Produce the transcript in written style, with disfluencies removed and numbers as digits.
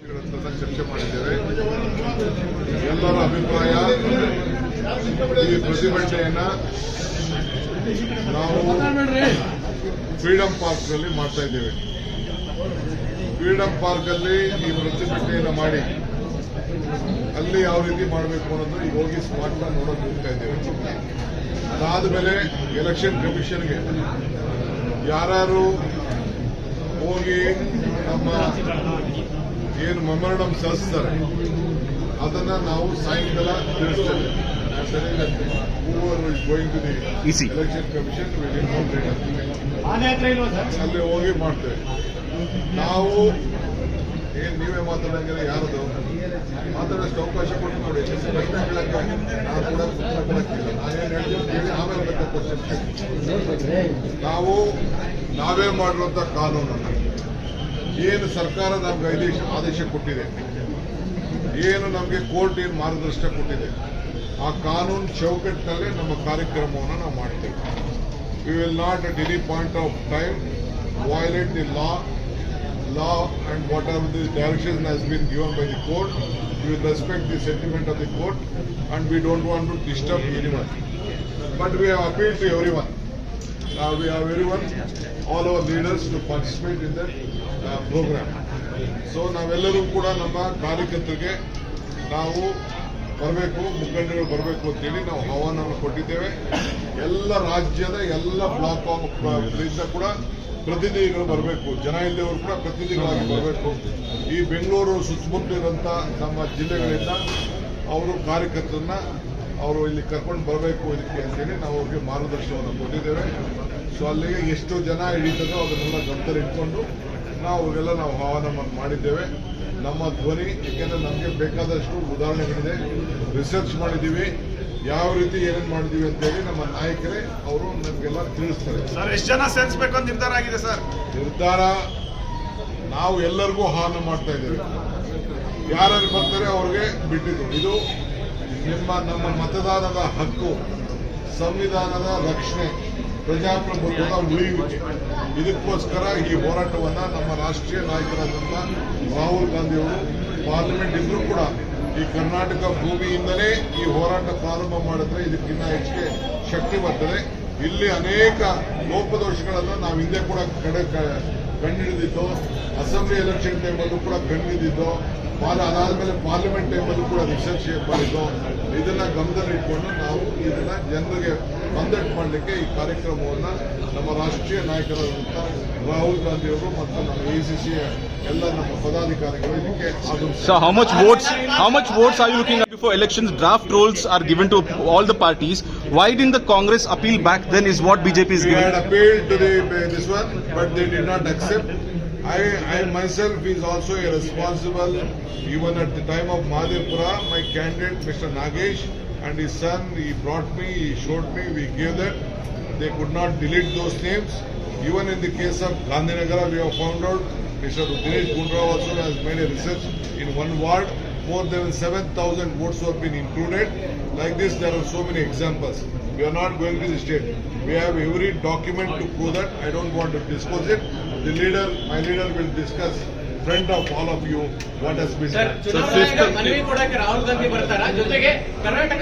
ಚರ್ಚೆ ಮಾಡಿದ್ದೇವೆ. ಎಲ್ಲರ ಅಭಿಪ್ರಾಯ ಈ ಪ್ರತಿಭಟನೆಯನ್ನ ನಾವು ಫ್ರೀಡಂ ಪಾರ್ಕ್ ನಲ್ಲಿ ಮಾಡ್ತಾ ಇದ್ದೇವೆ. ಫ್ರೀಡಂ ಪಾರ್ಕ್ ಅಲ್ಲಿ ಈ ಪ್ರತಿಭಟನೆಯನ್ನು ಮಾಡಿ ಅಲ್ಲಿ ಯಾವ ರೀತಿ ಮಾಡಬೇಕು ಅನ್ನೋದು ಈಗ ಹೋಗಿ ಸ್ಮಾರ್ಟ್ ನೋಡೋಕೆ ಹೋಗ್ತಾ ಇದ್ದೇವೆ. ಅದಾದ ಮೇಲೆ ಎಲೆಕ್ಷನ್ ಕಮಿಷನ್ಗೆ ಯಾರು ಹೋಗಿ ನಮ್ಮ ಏನು ಮೆಮೊರಂಡಮ್ ಸಲ್ಲಿಸ್ತಾರೆ ಅದನ್ನ ನಾವು ಸಾಯಂಕಾಲ ತಿಳಿಸ್ತೇವೆ. Going to the election commission ಅಲ್ಲಿ ಹೋಗಿ ಮಾಡ್ತೇವೆ. ನಾವು ಏನ್ ನೀವೇ ಮಾತಾಡಂಗಿಲ್ಲ, ಯಾರದು ಮಾತಾಡೋಷ್ಟು ಅವಕಾಶ ಕೊಟ್ಟು ನೋಡಿ. ಪ್ರಶ್ನೆ ಕೇಳಕ್ಕೆ ನಾವು ಕೂಡ ಉತ್ತರ ಕೊಡಕ್ಕಿಲ್ಲ. ನಾನೇನು ಹೇಳ್ತೀನಿ ಹೇಳಿ ಆಮೇಲೆ ನಾವು ನಾವೇ ಮಾಡಿರುವಂತ ಕಾನೂನನ್ನು ಏನು ಸರ್ಕಾರ ನಮ್ಗೆ ಆದೇಶ ಕೊಟ್ಟಿದೆ, ಏನು ನಮಗೆ ಕೋರ್ಟ್ ಏನು ಮಾರ್ಗದರ್ಶನ ಕೊಟ್ಟಿದೆ, ಆ ಕಾನೂನು ಚೌಕಟ್ಟಿನಲ್ಲೇ ನಮ್ಮ ಕಾರ್ಯಕ್ರಮವನ್ನು ನಾವು ಮಾಡ್ತೇವೆ. We will not at any point of time violate the law and whatever the direction has been given by the court. We will respect the sentiment of the court and we don't want to disturb anyone. But we have appealed to everyone. We have everyone, all our leaders to participate in that program. So ನಾವೆಲ್ಲರೂ ಕೂಡ ನಮ್ಮ ಕಾರ್ಯಕರ್ತರಿಗೆ ನಾವು ಬರಬೇಕು, ಮುಖಂಡಗಳು ಬರಬೇಕು ಅಂತೇಳಿ ನಾವು ಆಹ್ವಾನವನ್ನು ಕೊಟ್ಟಿದ್ದೇವೆ. ಎಲ್ಲ ರಾಜ್ಯದ ಎಲ್ಲ ಬ್ಲಾಕ್ ಆಫ್ ಕೂಡ ಪ್ರತಿನಿಧಿಗಳು ಬರಬೇಕು. ಜನ ಇಲ್ಲದವರು ಕೂಡ ಪ್ರತಿನಿಧಿಗಳಾಗಿ ಬರಬೇಕು. ಈ ಬೆಂಗಳೂರು ಸುತ್ತಮುತ್ತ ಇರುವಂತ ನಮ್ಮ ಜಿಲ್ಲೆಗಳಿಂದ ಅವರು ಕಾರ್ಯಕರ್ತರನ್ನ ಅವರು ಇಲ್ಲಿ ಕರ್ಕೊಂಡು ಬರಬೇಕು ಇದಕ್ಕೆ ಅಂತೇಳಿ ನಾವು ಅವ್ರಿಗೆ ಮಾರ್ಗದರ್ಶನವನ್ನು ಕೊಟ್ಟಿದ್ದೇವೆ. ಸೊ ಅಲ್ಲಿಗೆ ಎಷ್ಟು ಜನ ಹಿಡಿತದೋ ಅದನ್ನೆಲ್ಲ ಗಮನದಲ್ಲಿ ಇಟ್ಕೊಂಡು ಅವ್ರಿಗೆಲ್ಲ ನಾವು ಆಹ್ವಾನ ಮಾಡಿದ್ದೇವೆ. ನಮ್ಮ ಧ್ವನಿ, ಏಕೆಂದ್ರೆ ನಮಗೆ ಬೇಕಾದಷ್ಟು ಉದಾಹರಣೆಗಳಿದೆ, ರಿಸರ್ಚ್ ಮಾಡಿದ್ದೀವಿ, ಯಾವ ರೀತಿ ಏನೇನು ಮಾಡಿದೀವಿ ಅಂತೇಳಿ ನಮ್ಮ ನಾಯಕರೇ ಅವರು ನಮಗೆಲ್ಲ ತಿಳಿಸ್ತಾರೆ. ಸರ್, ಎಷ್ಟು ಜನ ಸೇರಿಸಬೇಕು ಅಂತ ನಿರ್ಧಾರ ಆಗಿದೆ ಸರ್? ನಿರ್ಧಾರ ನಾವು ಎಲ್ಲರಿಗೂ ಆಹ್ವಾನ ಮಾಡ್ತಾ ಇದ್ದೇವೆ. ಯಾರು ಬರ್ತಾರೆ ಅವ್ರಿಗೆ ಬಿಟ್ಟಿದ್ದು. ಇದು ನಮ್ಮ ಮತದಾನದ ಹಕ್ಕು, ಸಂವಿಧಾನದ ರಕ್ಷಣೆ, ಪ್ರಜಾಪ್ರಭುತ್ವದ ಉಳಿಯುವಿಕೆ. ಇದಕ್ಕೋಸ್ಕರ ಈ ಹೋರಾಟವನ್ನ ನಮ್ಮ ರಾಷ್ಟ್ರೀಯ ನಾಯಕರಾದಂಥ ರಾಹುಲ್ ಗಾಂಧಿ ಅವರು ಪಾರ್ಲಿಮೆಂಟ್ ಇದ್ರೂ ಕೂಡ ಈ ಕರ್ನಾಟಕ ಭೂಮಿಯಿಂದಲೇ ಈ ಹೋರಾಟ ಪ್ರಾರಂಭ ಮಾಡಿದ್ರೆ ಇದಕ್ಕಿಂತ ಹೆಚ್ಚಿಗೆ ಶಕ್ತಿ ಬರ್ತದೆ. ಇಲ್ಲಿ ಅನೇಕ ಲೋಪದೋಷಗಳನ್ನು ನಾವು ಹಿಂದೆ ಕೂಡ ಕಂಡುಹಿಡಿದಿದ್ದು, ಅಸೆಂಬ್ಲಿ ಎಲೆಕ್ಷನ್ ಟೈಮಲ್ಲೂ ಕೂಡ ಕಂಡುಹಿಡಿದಿದ್ದು, ಅದಾದ್ಮೇಲೆ ಪಾರ್ಲಿಮೆಂಟ್ ಟೈಮಲ್ಲೂ ಕೂಡ ರಿಸರ್ಚ್ ಮಾಡಿದ್ದು. ಇದನ್ನ ಗಮನದಲ್ಲಿಟ್ಕೊಂಡು ನಾವು ಇದನ್ನ ಜನರಿಗೆ ಮಂದಟ್ಟು ಮಾಡಲಿಕ್ಕೆ ಈ ಕಾರ್ಯಕ್ರಮವನ್ನು ನಮ್ಮ ರಾಷ್ಟ್ರೀಯ ನಾಯಕರಾದಂಥ ರಾಹುಲ್ ಗಾಂಧಿ ಅವರು ಮತ್ತು ನಮ್ಮ ACC ಎಲ್ಲ ನಮ್ಮ ಪದಾಧಿಕಾರಿಗಳು ಇದಕ್ಕೆ So how much votes are you looking at before elections? Draft rolls are given to all the parties. Why didn't the Congress appeal back then is what BJP is giving? We had appealed to this one, but they did not accept. I myself is also a responsible. Even at the time of Madhepura, my candidate Mr. Nagesh and his son, he brought me, he showed me, we gave that. They could not delete those names. Even in the case of Gandhinagara, we have found out Mr. Dinesh Gundrao also has made a research in one ward. More than 7,000 votes have been included. Like this, there are so many examples. We are not going to the state. We have every document to prove that. I don't want to disclose it. My leader will discuss in front of all of you what has been done. ಮನವಿ ಕೊಡಕ್ಕೆ ರಾಹುಲ್ ಗಾಂಧಿ ಬರ್ತಾರ, ಜೊತೆಗೆ ಕರ್ನಾಟಕ